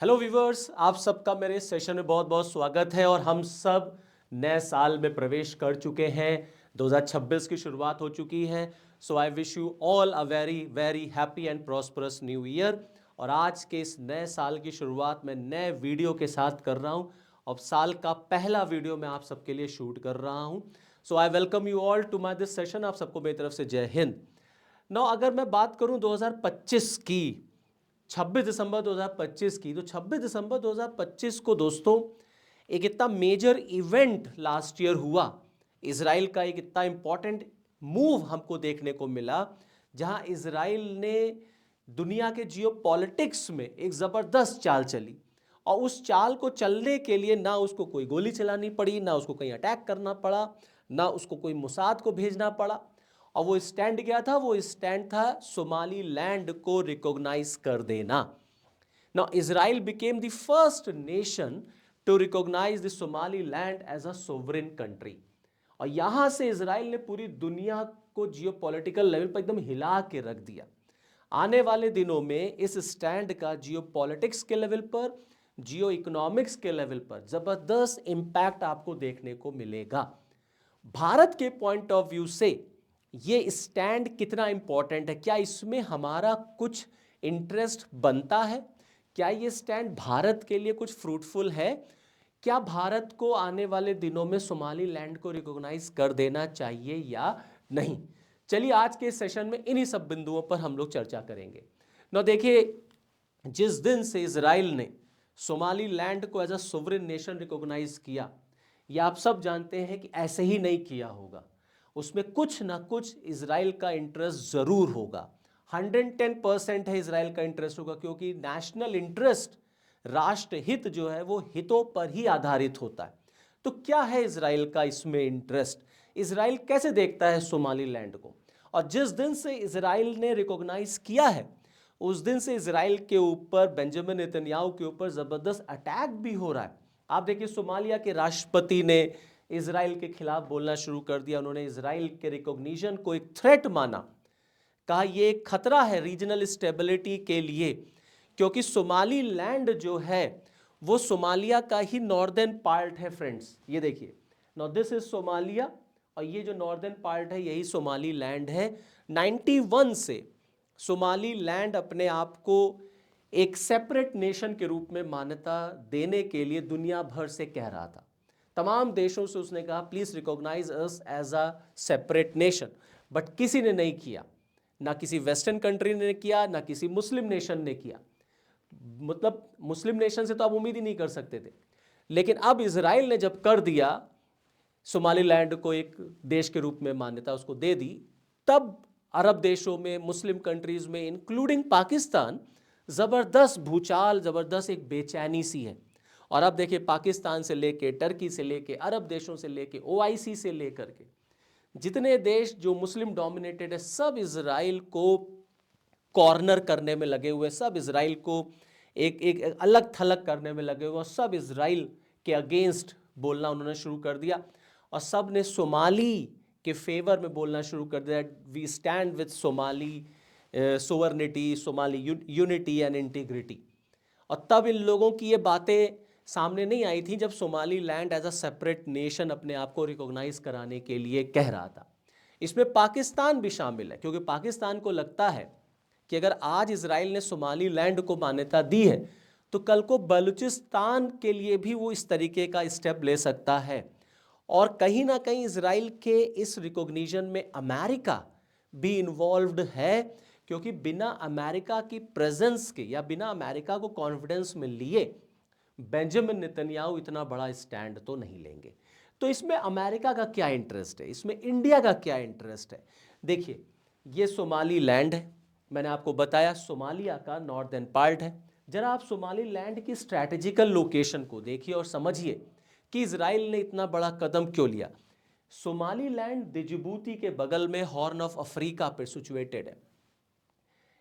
Hello viewers, आप सबका मेरे सेशन में बहुत बहुत स्वागत है। और हम सब नए साल में प्रवेश कर चुके हैं। 2026 की शुरुआत हो चुकी है। So I wish you all a very very happy and prosperous new year. और आज के इस नए साल की शुरुआत मैं नए वीडियो के साथ कर रहा हूं। अब साल का पहला वीडियो मैं आप सबके लिए शूट कर रहा हूं। So I welcome you all to my this session. आप सबको मेरी तरफ से जय हिंद। नौ अगर मैं बात करूं 2025 की, 26 दिसंबर 2025 की, तो 26 दिसंबर 2025 को दोस्तों एक इतना मेजर इवेंट लास्ट ईयर हुआ। इसराइल का एक इतना इंपॉर्टेंट मूव हमको देखने को मिला, जहां इसराइल ने दुनिया के जियो पॉलिटिक्स में एक ज़बरदस्त चाल चली। और उस चाल को चलने के लिए ना उसको कोई गोली चलानी पड़ी, ना उसको कहीं अटैक करना पड़ा, ना उसको कोई मुसाद को भेजना पड़ा। और वो स्टैंड क्या था? वो स्टैंड था सोमाली लैंड को रिकॉग्नाइज कर देना। Now Israel became the first nation to recognise the Somaliland as a sovereign country. और यहां से इजराइल ने पूरी दुनिया को जियोपॉलिटिकल लेवल पर एकदम हिला के रख दिया। आने वाले दिनों में इस स्टैंड का जियोपॉलिटिक्स के लेवल पर, जियो इकोनॉमिक्स के लेवल पर जबरदस्त इंपैक्ट आपको देखने को मिलेगा। भारत के पॉइंट ऑफ व्यू से ये स्टैंड कितना इंपॉर्टेंट है? क्या इसमें हमारा कुछ इंटरेस्ट बनता है? क्या ये स्टैंड भारत के लिए कुछ फ्रूटफुल है? क्या भारत को आने वाले दिनों में सोमाली लैंड को रिकॉग्नाइज कर देना चाहिए या नहीं? चलिए आज के सेशन में इन्हीं सब बिंदुओं पर हम लोग चर्चा करेंगे। ना देखिए, जिस दिन से इजराइल ने सोमाली लैंड को as a sovereign nation recognise किया, ये आप सब जानते हैं कि ऐसे ही नहीं किया होगा। उसमें कुछ ना कुछ इजराइल का इंटरेस्ट जरूर होगा। 110% है इजराइल का इंटरेस्ट होगा, क्योंकि नेशनल इंटरेस्ट, राष्ट्र हित जो है वो हितों पर ही आधारित होता है। तो क्या है इजराइल का इसमें इंटरेस्ट? इजराइल कैसे देखता है सोमाली लैंड को? और जिस दिन से इजराइल ने रिकॉग्नाइज किया है, उस दिन से इजराइल के ऊपर, बेंजामिन नेतन्याहू के ऊपर जबरदस्त अटैक भी हो रहा है। आप देखिए, सोमालिया के राष्ट्रपति ने इजराइल के खिलाफ बोलना शुरू कर दिया। उन्होंने इजराइल के रिकॉग्निशन को एक थ्रेट माना, कहा यह एक खतरा है रीजनल स्टेबिलिटी के लिए, क्योंकि सोमाली लैंड जो है वो सोमालिया का ही नॉर्दर्न पार्ट है। फ्रेंड्स, ये देखिए, नाउ दिस इज सोमालिया, और ये जो नॉर्दर्न पार्ट है यही सोमाली लैंड है। 91 से सोमाली लैंड अपने आप को एक सेपरेट नेशन के रूप में मान्यता देने के लिए दुनिया भर से कह रहा था। तमाम देशों से उसने कहा please recognise us as a separate nation, but किसी ने नहीं किया। ना किसी वेस्टर्न कंट्री ने किया, ना किसी मुस्लिम नेशन ने किया। मतलब मुस्लिम नेशन से तो आप उम्मीद ही नहीं कर सकते थे। लेकिन अब इजराइल ने जब कर दिया, सोमालीलैंड को एक देश के रूप में मान्यता उसको दे दी, तब अरब देशों में, मुस्लिम कंट्रीज में, इंक्लूडिंग पाकिस्तान, जबरदस्त भूचाल, जबरदस्त एक बेचैनी सी है। और अब देखिए, पाकिस्तान से लेके, टर्की से लेके, अरब देशों से लेके, ओआईसी से लेकर के जितने देश जो मुस्लिम डोमिनेटेड है, सब इजराइल को कॉर्नर करने में लगे हुए, सब इजराइल को एक अलग थलग करने में लगे हुए, सब इजराइल के अगेंस्ट बोलना उन्होंने शुरू कर दिया। और सब ने सोमाली के फेवर में बोलना शुरू कर दिया, we stand with Somali sovereignty, Somali unity and integrity. और तब इन लोगों की ये बातें सामने नहीं आई थी जब Somaliland as a separate nation अपने आप को रिकॉग्नाइज कराने के लिए कह रहा था। इसमें पाकिस्तान भी शामिल है, क्योंकि पाकिस्तान को लगता है कि अगर आज इजराइल ने सोमाली लैंड को मान्यता दी है, तो कल को बलूचिस्तान के लिए भी वो इस तरीके का स्टेप ले सकता है। और कहीं ना कहीं इजराइल के इस रिकॉग्निशन में अमेरिका भी इन्वॉल्व्ड है, क्योंकि बिना अमेरिका की प्रेजेंस के या बिना अमेरिका को कॉन्फिडेंस में लिए बेंजामिन नेतन्याहू इतना बड़ा स्टैंड तो नहीं लेंगे। तो इसमें अमेरिका का क्या इंटरेस्ट है, इसमें इंडिया का क्या इंटरेस्ट है? देखिए, ये सोमाली लैंड है, मैंने आपको बताया सोमालिया का नॉर्दर्न पार्ट है। जरा आप सोमाली लैंड की स्ट्रैटेजिकल लोकेशन को देखिए और समझिए कि इजराइल ने इतना बड़ा कदम क्यों लिया। सोमाली लैंड जिबूती के बगल में हॉर्न ऑफ अफ्रीका पर सिचुएटेड है।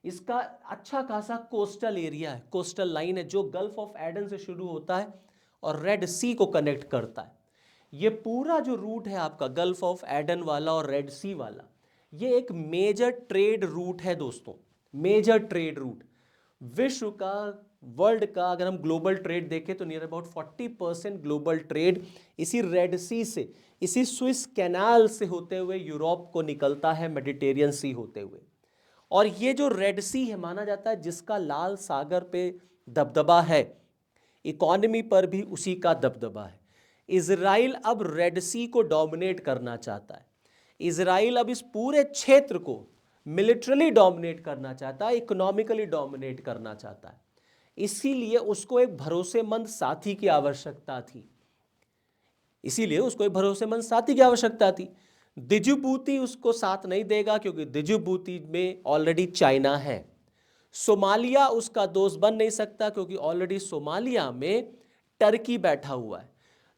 इसका अच्छा खासा कोस्टल एरिया है, कोस्टल लाइन है, जो गल्फ ऑफ एडन से शुरू होता है और रेड सी को कनेक्ट करता है। ये पूरा जो रूट है आपका गल्फ ऑफ एडन वाला और रेड सी वाला, ये एक मेजर ट्रेड रूट है दोस्तों, मेजर ट्रेड रूट। विश्व का वर्ल्ड का अगर हम ग्लोबल ट्रेड देखें तो नियर अबाउट 40% ग्लोबल ट्रेड इसी रेड सी से, इसी स्विस कैनाल से होते हुए यूरोप को निकलता है, मेडिटेरियन सी होते हुए। और ये जो रेड सी है माना जाता है जिसका लाल सागर पे दबदबा है, इकोनॉमी पर भी उसी का दबदबा है। इजराइल अब रेड सी को डोमिनेट करना चाहता है। इजराइल अब इस पूरे क्षेत्र को मिलिट्रली डोमिनेट करना चाहता है, इकोनॉमिकली डोमिनेट करना चाहता है। इसीलिए उसको एक भरोसेमंद साथी की आवश्यकता थी, इसीलिए उसको एक भरोसेमंद साथी की आवश्यकता थी। दिजुबूती उसको साथ नहीं देगा क्योंकि दिजुबूती में ऑलरेडी चाइना है। सोमालिया उसका दोस्त बन नहीं सकता क्योंकि ऑलरेडी सोमालिया में टर्की बैठा हुआ है।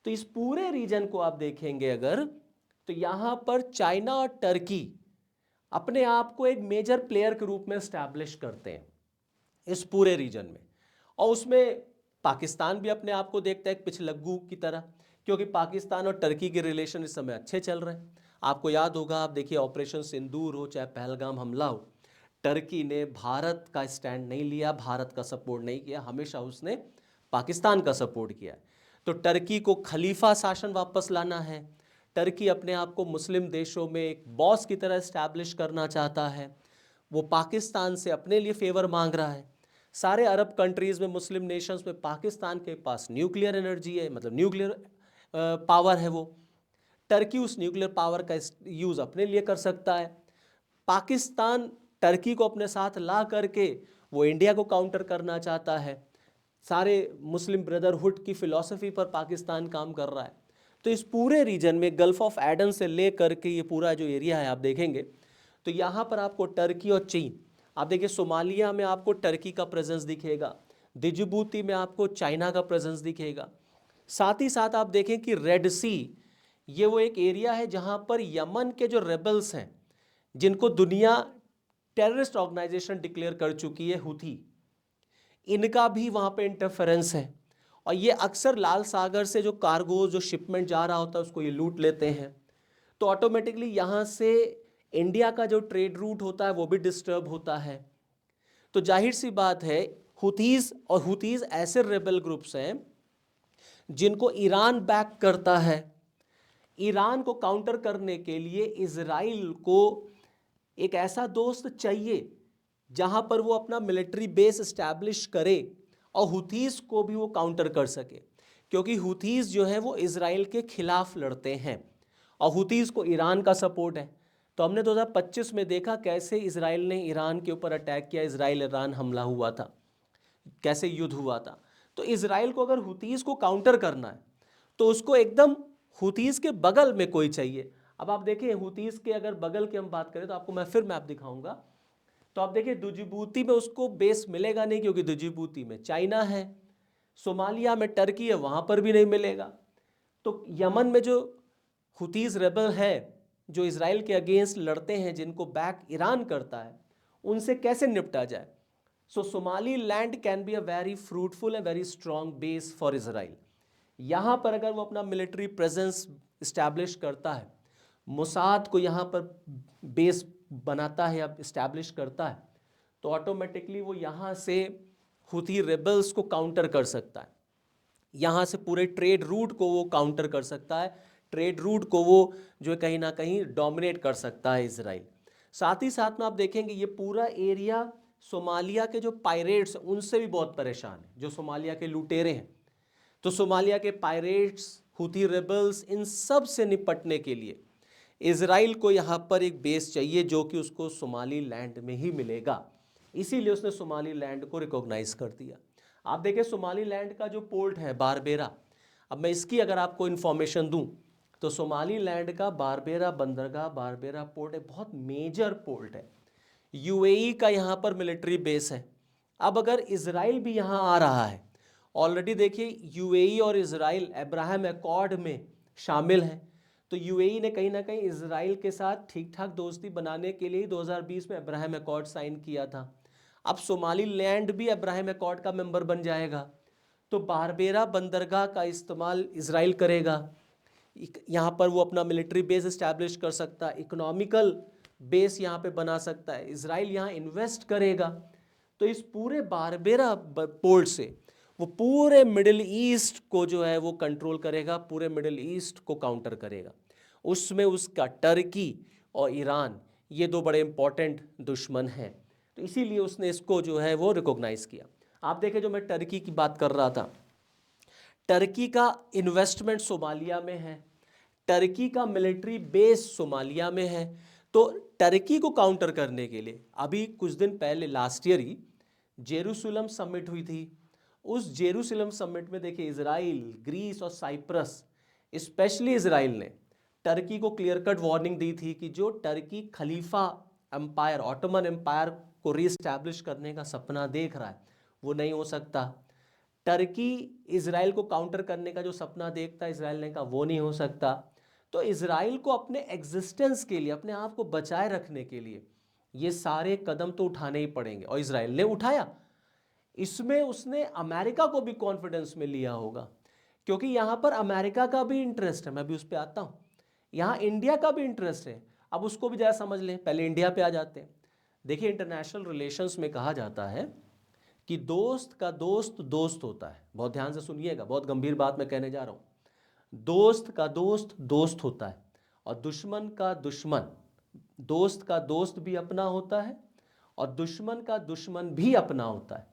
तो इस पूरे रीजन को आप देखेंगे अगर, तो यहां पर चाइना और टर्की अपने आप को एक मेजर प्लेयर के रूप में स्टैब्लिश करते हैं इस पूरे रीजन में। और उसमें पाकिस्तान भी अपने आप को देखता है एक पिछलग्गू की तरह, क्योंकि पाकिस्तान और टर्की के रिलेशन इस समय अच्छे चल रहे हैं। आपको याद होगा, आप देखिए ऑपरेशन सिंदूर हो चाहे पहलगाम हमला हो, टर्की ने भारत का स्टैंड नहीं लिया, भारत का सपोर्ट नहीं किया, हमेशा उसने पाकिस्तान का सपोर्ट किया। तो टर्की को खलीफा शासन वापस लाना है, टर्की अपने आप को मुस्लिम देशों में एक बॉस की तरह इस्टेब्लिश करना चाहता है, वो पाकिस्तान से अपने लिए फेवर मांग रहा है। सारे अरब कंट्रीज़ में, मुस्लिम नेशंस में पाकिस्तान के पास न्यूक्लियर एनर्जी है, मतलब न्यूक्लियर पावर है वो। टर्की उस न्यूक्लियर पावर का यूज़ अपने लिए कर सकता है। पाकिस्तान टर्की को अपने साथ ला करके वो इंडिया को काउंटर करना चाहता है। सारे मुस्लिम ब्रदरहुड की फ़िलॉसफी पर पाकिस्तान काम कर रहा है। तो इस पूरे रीजन में गल्फ ऑफ एडन से ले करके ये पूरा जो एरिया है आप देखेंगे तो यहाँ पर आपको टर्की और चीन, आप देखिए सोमालिया में आपको टर्की का प्रेजेंस दिखेगा, दिजुबूती में आपको चाइना का प्रेजेंस दिखेगा। साथ ही साथ आप देखें कि रेड सी ये वो एक एरिया है जहाँ पर यमन के जो रेबल्स हैं, जिनको दुनिया टेररिस्ट ऑर्गेनाइजेशन डिक्लेयर कर चुकी है, हुथी, इनका भी वहाँ पे इंटरफेरेंस है। और ये अक्सर लाल सागर से जो कार्गो, जो शिपमेंट जा रहा होता है उसको ये लूट लेते हैं। तो ऑटोमेटिकली यहाँ से इंडिया का जो ट्रेड रूट होता है वो भी डिस्टर्ब होता है। तो जाहिर सी बात है, हुथीज ऐसे रेबल ग्रुप्स हैं जिनको ईरान बैक करता है। ईरान को काउंटर करने के लिए इजराइल को एक ऐसा दोस्त चाहिए जहां पर वो अपना मिलिट्री बेस इस्टेब्लिश करे और हुथीज को भी वो काउंटर कर सके, क्योंकि हुथीज जो है वो इजराइल के खिलाफ लड़ते हैं और हुथीज को ईरान का सपोर्ट है। तो हमने 2025 में देखा कैसे इजराइल ने ईरान के ऊपर अटैक किया, इजराइल ईरान हमला हुआ था, कैसे युद्ध हुआ था। तो इजराइल को अगर हुथीज को काउंटर करना है तो उसको एकदम हुथीज के बगल में कोई चाहिए। अब आप देखिए हुथीज के अगर बगल की हम बात करें तो आपको मैं फिर मैप दिखाऊंगा। तो आप देखिए दुजिबूती में उसको बेस मिलेगा नहीं क्योंकि दुजिबूती में चाइना है, सोमालिया में टर्की है, वहाँ पर भी नहीं मिलेगा। तो यमन में जो हुथीज रेबल है जो इजराइल के अगेंस्ट लड़ते हैं, जिनको बैक ईरान करता है, उनसे कैसे निपटा जाए। So Somaliland can be a very fruitful and very strong base for Israel. यहाँ पर अगर वो अपना मिलिट्री प्रेजेंस इस्टेब्लिश करता है, मोसाद को यहाँ पर बेस बनाता है या इस्टेब्लिश करता है, तो ऑटोमेटिकली वो यहाँ से हुथी रेबल्स को काउंटर कर सकता है, यहाँ से पूरे ट्रेड रूट को वो काउंटर कर सकता है, ट्रेड रूट को वो जो कहीं ना कहीं डोमिनेट कर सकता है इजराइल। साथ ही साथ में आप देखेंगे ये पूरा एरिया सोमालिया के जो पायरेट्स उनसे भी बहुत परेशान है, जो सोमालिया के लुटेरे हैं। तो सोमालिया के पायरेट्स, हुथी रेबल्स, इन सब से निपटने के लिए इजराइल को यहाँ पर एक बेस चाहिए जो कि उसको सोमाली लैंड में ही मिलेगा। इसीलिए उसने सोमाली लैंड को रिकॉग्नाइज कर दिया। आप देखिए सोमाली लैंड का जो पोर्ट है बारबेरा, अब मैं इसकी अगर आपको इन्फॉर्मेशन दूं तो सोमाली लैंड का बारबेरा बंदरगाह, बारबेरा पोर्ट एक बहुत मेजर पोर्ट है। यूएई का यहाँ पर मिलिट्री बेस है। अब अगर इजराइल भी यहाँ आ रहा है, ऑलरेडी देखिए यूएई और इजराइल अब्राहम एकॉर्ड में शामिल हैं, तो यूएई ने कहीं ना कहीं इजराइल के साथ ठीक ठाक दोस्ती बनाने के लिए 2020 में अब्राहम एकॉर्ड साइन किया था। अब सोमाली लैंड भी अब्राहम एकॉर्ड का मेंबर बन जाएगा, तो बारबेरा बंदरगाह का इस्तेमाल इजराइल करेगा। यहाँ पर वो अपना मिलिट्री बेस इस्टेब्लिश कर सकता है, इकोनॉमिकल बेस यहाँ पे बना सकता है, इजराइल यहाँ इन्वेस्ट करेगा। तो इस पूरे बारबेरा पोर्ट से वो पूरे मिडिल ईस्ट को जो है वो कंट्रोल करेगा, पूरे मिडिल ईस्ट को काउंटर करेगा। उसमें उसका टर्की और ईरान ये दो बड़े इंपॉर्टेंट दुश्मन हैं, तो इसीलिए उसने इसको जो है वो रिकॉग्नाइज किया। आप देखें, जो मैं टर्की की बात कर रहा था, टर्की का इन्वेस्टमेंट सोमालिया में है, टर्की का मिलिट्री बेस सोमालिया में है। तो टर्की को काउंटर करने के लिए अभी कुछ दिन पहले लास्ट ईयर ही जेरूसलम समिट हुई थी। उस जेरूसलम समिट में देखिए इजराइल, ग्रीस और साइप्रस, स्पेशली इजराइल ने टर्की को क्लियर कट वार्निंग दी थी कि जो टर्की खलीफा एम्पायर, ऑटोमन एम्पायर को रीस्टैब्लिश करने का सपना देख रहा है वो नहीं हो सकता। टर्की इजराइल को काउंटर करने का जो सपना देखता है, इजराइल ने कहा वो नहीं हो सकता। तो इजराइल को अपने एग्जिस्टेंस के लिए, अपने आप को बचाए रखने के लिए ये सारे कदम तो उठाने ही पड़ेंगे, और इजराइल ने उठाया। इसमें उसने अमेरिका को भी कॉन्फिडेंस में लिया होगा, क्योंकि यहाँ पर अमेरिका का भी इंटरेस्ट है। मैं भी उस पर आता हूँ। यहाँ इंडिया का भी इंटरेस्ट है। अब उसको भी ज़रा समझ लें, पहले इंडिया पे आ जाते हैं। देखिए, इंटरनेशनल रिलेशंस में कहा जाता है कि दोस्त का दोस्त दोस्त होता है। बहुत ध्यान से सुनिएगा, बहुत गंभीर बात मैं कहने जा रहा हूँ। दोस्त का दोस्त दोस्त होता है, और दुश्मन का दुश्मन, दोस्त का दोस्त भी अपना होता है और दुश्मन का दुश्मन भी अपना होता है।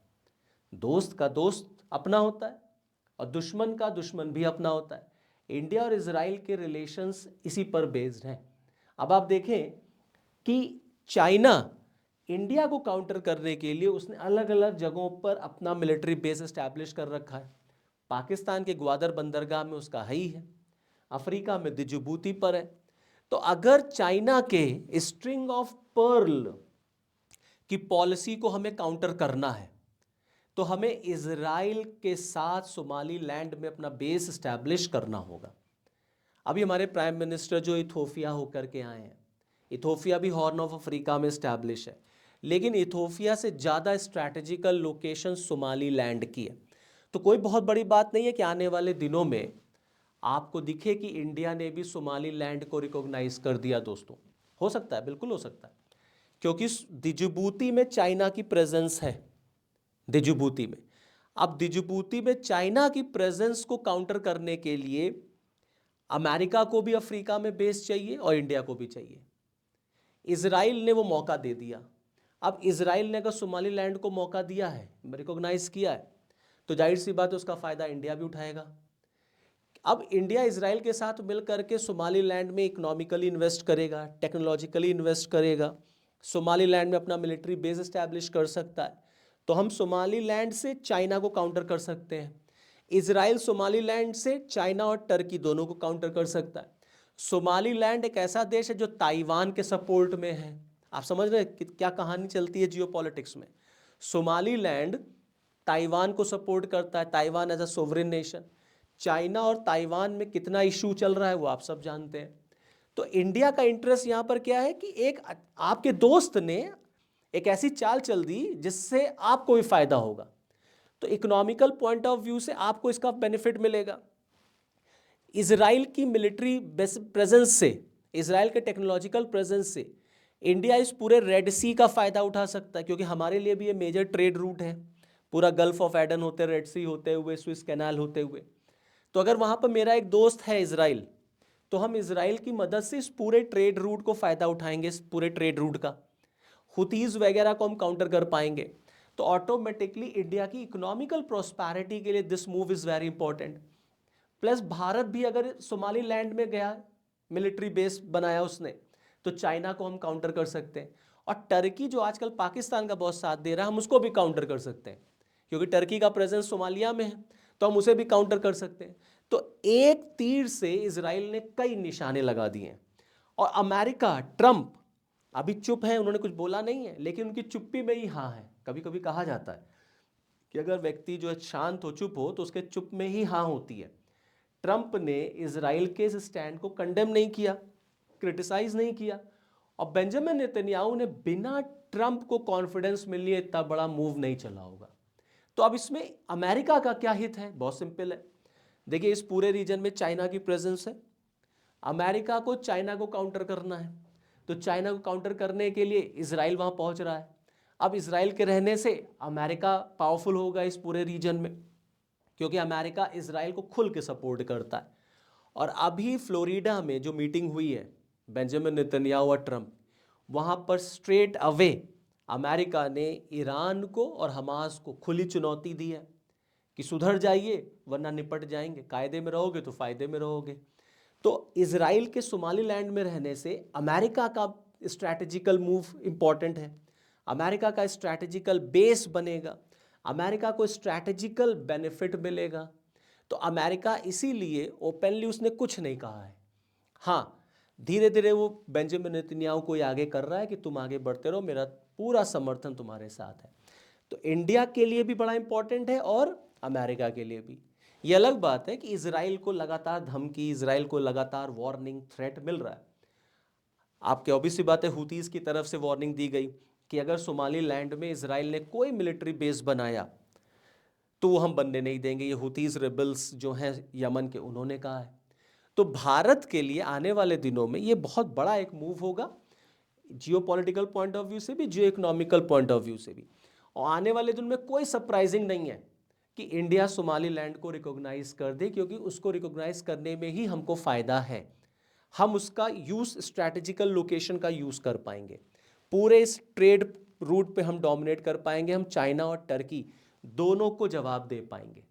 दोस्त का दोस्त अपना होता है और दुश्मन का दुश्मन भी अपना होता है। इंडिया और इजराइल के रिलेशंस इसी पर बेस्ड हैं। अब आप देखें कि चाइना इंडिया को काउंटर करने के लिए उसने अलग अलग जगहों पर अपना मिलिट्री बेस एस्टैब्लिश कर रखा है। पाकिस्तान के ग्वादर बंदरगाह में उसका है ही है, अफ्रीका में जिबूती पर है। तो अगर चाइना के स्ट्रिंग ऑफ पर्ल की पॉलिसी को हमें काउंटर करना है तो हमें इजराइल के साथ सोमाली लैंड में अपना बेस एस्टैब्लिश करना होगा। अभी हमारे प्राइम मिनिस्टर जो इथोपिया होकर के आए हैं, इथोपिया भी हॉर्न ऑफ अफ्रीका में एस्टैब्लिश है, लेकिन इथोपिया से ज़्यादा स्ट्रैटेजिकल लोकेशन सोमाली लैंड की है। तो कोई बहुत बड़ी बात नहीं है कि आने वाले दिनों में आपको दिखे कि इंडिया ने भी सोमाली लैंड को रिकॉग्नाइज कर दिया। दोस्तों, हो सकता है, बिल्कुल हो सकता है, क्योंकि जिबूती में चाइना की प्रेजेंस है। जिबूती में, अब जिबूती में चाइना की प्रेजेंस को काउंटर करने के लिए अमेरिका को भी अफ्रीका में बेस चाहिए और इंडिया को भी चाहिए। इजराइल ने वो मौका दे दिया। अब इजराइल ने अगर सोमाली लैंड को मौका दिया है, रिकॉग्नाइज किया है, तो जाहिर सी बात है उसका फ़ायदा इंडिया भी उठाएगा। अब इंडिया इजराइल के साथ मिलकर के सोमाली लैंड में इकोनॉमिकली इन्वेस्ट करेगा, टेक्नोलॉजिकली इन्वेस्ट करेगा, सोमाली लैंड में अपना मिलिट्री बेस एस्टैब्लिश कर सकता है। तो हम सोमाली लैंड से चाइना को काउंटर कर सकते हैं। इजराइल सोमाली लैंड से चाइना और टर्की दोनों को काउंटर कर सकता है। सोमाली लैंड एक ऐसा देश है जो ताइवान के सपोर्ट में है। आप समझ रहे हैं कि क्या कहानी चलती है जियोपॉलिटिक्स में। सोमाली लैंड ताइवान को सपोर्ट करता है, Taiwan as a sovereign nation. China और ताइवान में कितना इशू चल रहा है वो आप सब जानते हैं। तो इंडिया का इंटरेस्ट यहाँ पर क्या है कि एक आपके दोस्त ने एक ऐसी चाल चल दी जिससे आपको भी फायदा होगा। तो इकोनॉमिकल पॉइंट ऑफ व्यू से आपको इसका बेनिफिट मिलेगा। इजराइल की मिलिट्री प्रेजेंस से, इजराइल के टेक्नोलॉजिकल प्रेजेंस से इंडिया इस पूरे रेड सी का फ़ायदा उठा सकता है, क्योंकि हमारे लिए भी ये मेजर ट्रेड रूट है, पूरा गल्फ ऑफ एडन होते, रेड सी होते हुए, स्विस कैनाल होते हुए। तो अगर वहाँ पर मेरा एक दोस्त है इजराइल, तो हम इजराइल की मदद से इस पूरे ट्रेड रूट को फ़ायदा उठाएंगे, इस पूरे ट्रेड रूट का। हुतीज़ वगैरह को हम काउंटर कर पाएंगे। तो ऑटोमेटिकली इंडिया की इकोनॉमिकल प्रोस्पैरिटी के लिए this move is very important. Plus Bharat भी अगर सोमाली लैंड में गया, मिलिट्री बेस बनाया उसने, तो चाइना को हम काउंटर कर सकते हैं। और टर्की जो आजकल पाकिस्तान का बहुत साथ दे रहा है, हम उसको भी काउंटर कर सकते हैं, क्योंकि टर्की का प्रेजेंस सोमालिया में है, तो हम उसे भी काउंटर कर सकते हैं। तो एक तीर से इजराइल ने कई निशाने लगा दिए हैं। और अमेरिका, ट्रंप अभी चुप है, उन्होंने कुछ बोला नहीं है, लेकिन उनकी चुप्पी में ही हाँ है। कभी कभी कहा जाता है कि अगर व्यक्ति जो है शांत हो, चुप हो, तो उसके चुप में ही हाँ होती है। ट्रंप ने इजराइल के इस स्टैंड को कंडेम नहीं किया, क्रिटिसाइज नहीं किया, और बेंजामिन नेतन्याहू ने बिना ट्रंप को कॉन्फिडेंस मिल लिए इतना बड़ा मूव नहीं चला होगा। तो अब इसमें अमेरिका का क्या हित है? बहुत सिंपल है। देखिए, इस पूरे रीजन में चाइना की प्रेजेंस है, अमेरिका को चाइना को काउंटर करना है, तो चाइना को काउंटर करने के लिए इजराइल वहाँ पहुँच रहा है। अब इसराइल के रहने से अमेरिका पावरफुल होगा इस पूरे रीजन में, क्योंकि अमेरिका इसराइल को खुल के सपोर्ट करता है। और अभी फ्लोरिडा में जो मीटिंग हुई है बेंजामिन नेतन्याहू और ट्रंप, वहाँ पर स्ट्रेट अवे अमेरिका ने ईरान को और हमास को खुली चुनौती दी है कि सुधर जाइए वरना निपट जाएंगे, कायदे में रहोगे तो फायदे में रहोगे। तो इजराइल के सोमालीलैंड में रहने से अमेरिका का स्ट्रैटेजिकल मूव इंपॉर्टेंट है, अमेरिका का स्ट्रैटेजिकल बेस बनेगा, अमेरिका को स्ट्रैटेजिकल बेनिफिट मिलेगा। तो अमेरिका इसीलिए ओपनली उसने कुछ नहीं कहा है। हाँ, धीरे धीरे वो बेंजामिन नेतन्याहू को आगे कर रहा है कि तुम आगे बढ़ते रहो, मेरा पूरा समर्थन तुम्हारे साथ है। तो इंडिया के लिए भी बड़ा इंपॉर्टेंट है और अमेरिका के लिए भी। ये अलग बात है कि इजराइल को लगातार धमकी, इजराइल को लगातार वार्निंग, थ्रेट मिल रहा है। आपके ऑब्वियस सी बात है, हुतीज की तरफ से वार्निंग दी गई कि अगर सोमाली लैंड में इजराइल ने कोई मिलिट्री बेस बनाया तो वो हम बनने नहीं देंगे। ये हुतीज रेबल्स जो हैं यमन के, उन्होंने कहा है। तो भारत के लिए आने वाले दिनों में ये बहुत बड़ा एक मूव होगा, जियोपॉलिटिकल पॉइंट ऑफ व्यू से भी, जियो इकोनॉमिकल पॉइंट ऑफ व्यू से भी। और आने वाले दिनों में कोई सरप्राइजिंग नहीं है कि इंडिया सोमालीलैंड को रिकॉग्नाइज कर दे, क्योंकि उसको रिकॉग्नाइज करने में ही हमको फ़ायदा है। हम उसका यूज़, स्ट्रैटेजिकल लोकेशन का यूज़ कर पाएंगे, पूरे इस ट्रेड रूट पे हम डोमिनेट कर पाएंगे, हम चाइना और टर्की दोनों को जवाब दे पाएंगे।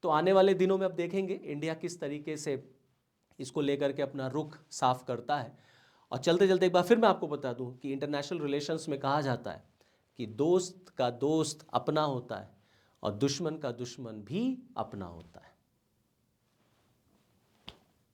तो आने वाले दिनों में अब देखेंगे इंडिया किस तरीके से इसको लेकर के अपना रुख साफ करता है। और चलते चलते एक बार फिर मैं आपको बता दूं कि इंटरनेशनल रिलेशंस में कहा जाता है कि दोस्त का दोस्त अपना होता है और दुश्मन का दुश्मन भी अपना होता है।